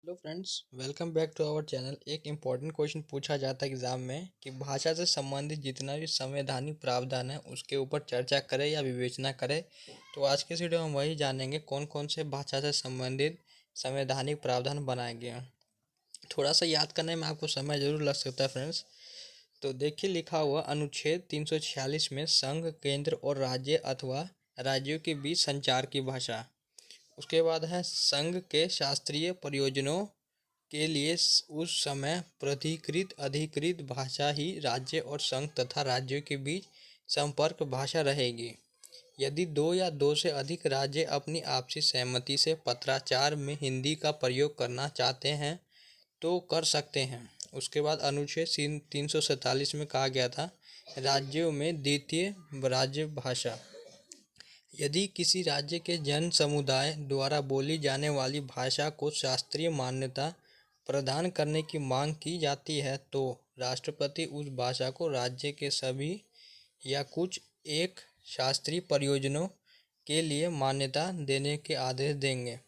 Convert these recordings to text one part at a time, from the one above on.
Hello friends, welcome back to our channel. एक important question पूछा जाता है एग्जाम में कि भाषा से संबंधित जितना भी संवैधानिक प्रावधान है उसके ऊपर चर्चा करें या विवेचना करें। तो आज के इस वीडियो में हम वही जानेंगे कौन कौन से भाषा से संबंधित संवैधानिक प्रावधान बनाए गए हैं। थोड़ा सा याद करने में आपको समय जरूर लग सकता है फ्रेंड्स। तो देखिए, लिखा हुआ अनुच्छेद 346 में संघ, केंद्र और राज्य अथवा राज्यों के बीच संचार की भाषा। उसके बाद है संघ के शास्त्रीय प्रयोजनों के लिए उस समय प्राधिकृत अधिकृत भाषा ही राज्य और संघ तथा राज्यों के बीच संपर्क भाषा रहेगी। यदि दो या दो से अधिक राज्य अपनी आपसी सहमति से पत्राचार में हिंदी का प्रयोग करना चाहते हैं तो कर सकते हैं। उसके बाद अनुच्छेद 347 में कहा गया था राज्यों में द्वितीय राज्य भाषा। यदि किसी राज्य के जन समुदाय द्वारा बोली जाने वाली भाषा को शास्त्रीय मान्यता प्रदान करने की मांग की जाती है तो राष्ट्रपति उस भाषा को राज्य के सभी या कुछ एक शास्त्रीय प्रयोजनों के लिए मान्यता देने के आदेश देंगे।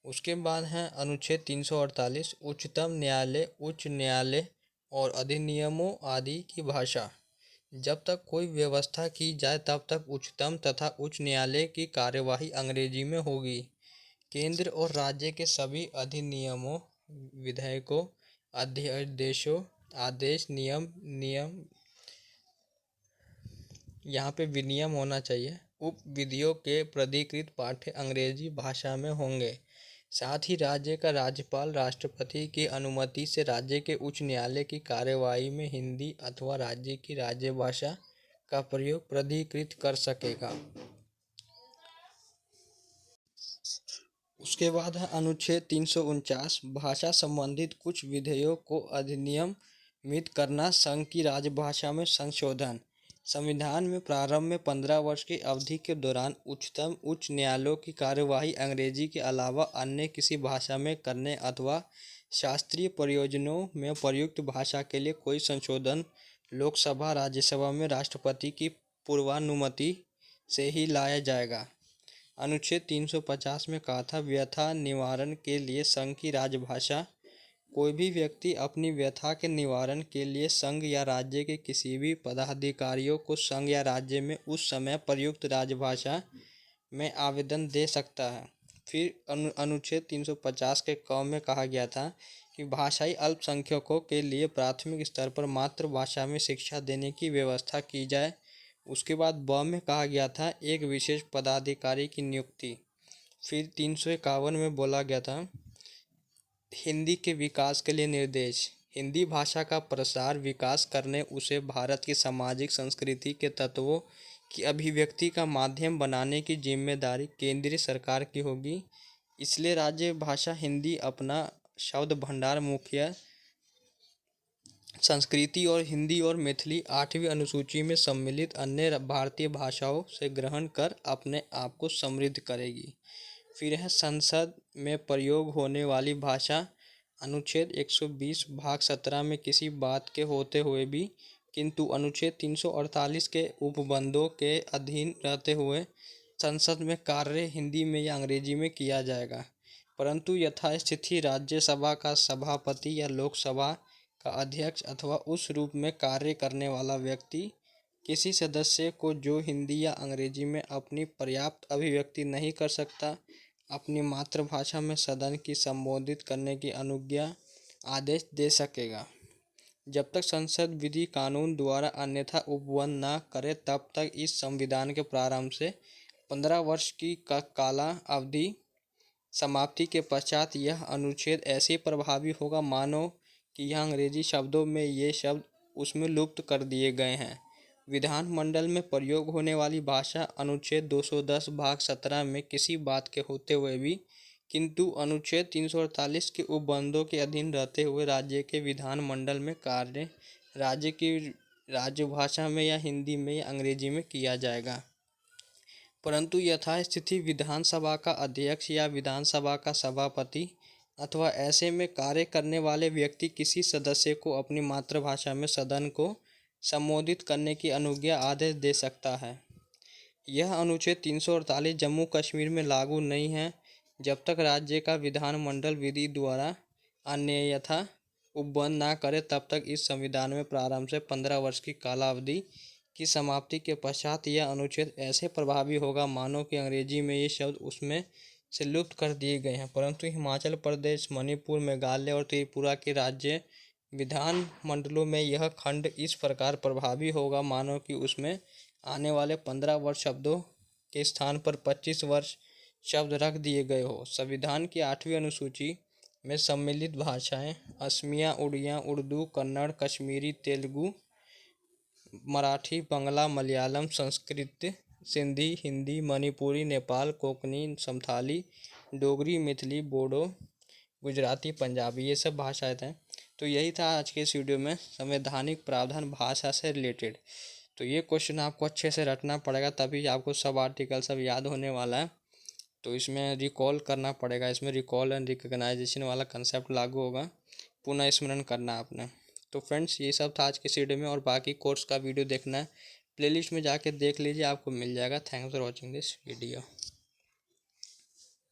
उसके बाद है अनुच्छेद 348 उच्चतम न्यायालय, उच्च न्यायालय और अधिनियमों आदि की भाषा। जब तक कोई व्यवस्था की जाए तब तक उच्चतम तथा उच्च न्यायालय की कार्यवाही अंग्रेजी में होगी। केंद्र और राज्य के सभी अधिनियमों, विधेयकों, अध्यादेशों, आदेश, नियम यहाँ पे विनियम होना चाहिए, उप विधियों के प्राधिकृत पाठ्य अंग्रेजी भाषा में होंगे। साथ ही राज्य का राज्यपाल राष्ट्रपति की अनुमति से राज्य के उच्च न्यायालय की कार्यवाही में हिंदी अथवा राज्य की राज्य भाषा का प्रयोग प्राधिकृत कर सकेगा। उसके बाद है अनुच्छेद 349 भाषा संबंधित कुछ विधेयों को अधिनियमित करना, संघ की राजभाषा में संशोधन। संविधान में प्रारंभ में 15 वर्ष की अवधि के दौरान उच्चतम उच्च न्यायालयों की कार्यवाही अंग्रेजी के अलावा अन्य किसी भाषा में करने अथवा शास्त्रीय प्रयोजनों में प्रयुक्त भाषा के लिए कोई संशोधन लोकसभा राज्यसभा में राष्ट्रपति की पूर्वानुमति से ही लाया जाएगा। अनुच्छेद 350 में कहा था व्यथा निवारण के लिए संघ की राजभाषा। कोई भी व्यक्ति अपनी व्यथा के निवारण के लिए संघ या राज्य के किसी भी पदाधिकारियों को संघ या राज्य में उस समय प्रयुक्त राजभाषा में आवेदन दे सकता है। फिर अनुच्छेद 350 के क में कहा गया था कि भाषाई अल्पसंख्यकों के लिए प्राथमिक स्तर पर मातृभाषा में शिक्षा देने की व्यवस्था की जाए। उसके बाद ब में कहा गया था एक विशेष पदाधिकारी की नियुक्ति। फिर 351 में बोला गया था हिंदी के विकास के लिए निर्देश। हिंदी भाषा का प्रसार विकास करने, उसे भारत की सामाजिक संस्कृति के तत्वों की अभिव्यक्ति का माध्यम बनाने की जिम्मेदारी केंद्रीय सरकार की होगी। इसलिए राज्य भाषा हिंदी अपना शब्द भंडार मुखिया संस्कृति और हिंदी और मैथिली 8वीं अनुसूची में सम्मिलित अन्य भारतीय भाषाओं से ग्रहण कर अपने आप को समृद्ध करेगी। फिर है संसद में प्रयोग होने वाली भाषा। अनुच्छेद 120 भाग 17 में किसी बात के होते हुए भी किंतु अनुच्छेद 348 के उपबंधों के अधीन रहते हुए संसद में कार्य हिंदी में या अंग्रेजी में किया जाएगा, परंतु यथास्थिति राज्यसभा का सभापति या लोकसभा का अध्यक्ष अथवा उस रूप में कार्य करने वाला व्यक्ति किसी सदस्य को जो हिंदी या अंग्रेजी में अपनी पर्याप्त अभिव्यक्ति नहीं कर सकता, अपनी मातृभाषा में सदन की संबोधित करने की अनुज्ञा आदेश दे सकेगा। जब तक संसद विधि कानून द्वारा अन्यथा उपबंध न करे तब तक इस संविधान के प्रारंभ से 15 वर्ष की काला अवधि समाप्ति के पश्चात यह अनुच्छेद ऐसे प्रभावी होगा मानो कि यह अंग्रेजी शब्दों में ये शब्द उसमें लुप्त कर दिए गए हैं। विधानमंडल में प्रयोग होने वाली भाषा। अनुच्छेद 210 भाग 17 में किसी बात के होते हुए भी किंतु अनुच्छेद 348 के उपबंधों के अधीन रहते हुए राज्य के विधानमंडल में कार्य राज्य की राजभाषा में या हिंदी में या अंग्रेजी में किया जाएगा, परंतु यथास्थिति विधानसभा का अध्यक्ष या विधानसभा का सभापति अथवा ऐसे में कार्य करने वाले व्यक्ति किसी सदस्य को अपनी मातृभाषा में सदन को संबोधित करने की अनुज्ञा आदेश दे सकता है। यह अनुच्छेद 348 जम्मू कश्मीर में लागू नहीं है जब तक राज्य का विधानमंडल विधि द्वारा अन्यथा उपबंध ना करे तब तक इस संविधान में प्रारंभ से 15 वर्ष की कालावधि की समाप्ति के पश्चात यह अनुच्छेद ऐसे प्रभावी होगा मानो कि अंग्रेजी में ये शब्द उसमें से लुप्त कर दिए गए हैं। परंतु हिमाचल प्रदेश, मणिपुर, मेघालय और त्रिपुरा के राज्य विधान मंडलों में यह खंड इस प्रकार प्रभावी होगा मानो कि उसमें आने वाले 15 वर्ष शब्दों के स्थान पर 25 वर्ष शब्द रख दिए गए हो। संविधान की 8वीं अनुसूची में सम्मिलित भाषाएं असमिया, उड़िया, उर्दू, कन्नड़, कश्मीरी, तेलुगु, मराठी, बांग्ला, मलयालम, संस्कृत, सिंधी, हिंदी, मणिपुरी, नेपाल, कोंकणी, संथाली, डोगरी, मैथिली, बोडो, गुजराती, पंजाबी, ये सब भाषाएं हैं। तो यही था आज के इस वीडियो में संवैधानिक प्रावधान भाषा से रिलेटेड। तो ये क्वेश्चन आपको अच्छे से रटना पड़ेगा, तभी आपको सब आर्टिकल सब याद होने वाला है। तो इसमें रिकॉल करना पड़ेगा, इसमें रिकॉल एंड रिकग्नाइजेशन वाला कंसेप्ट लागू होगा, पुनः स्मरण करना आपने। तो फ्रेंड्स ये सब था आज के इस वीडियो में, और बाकी कोर्स का वीडियो देखना है प्लेलिस्ट में जाके देख लीजिए, आपको मिल जाएगा। Thanks for watching this video.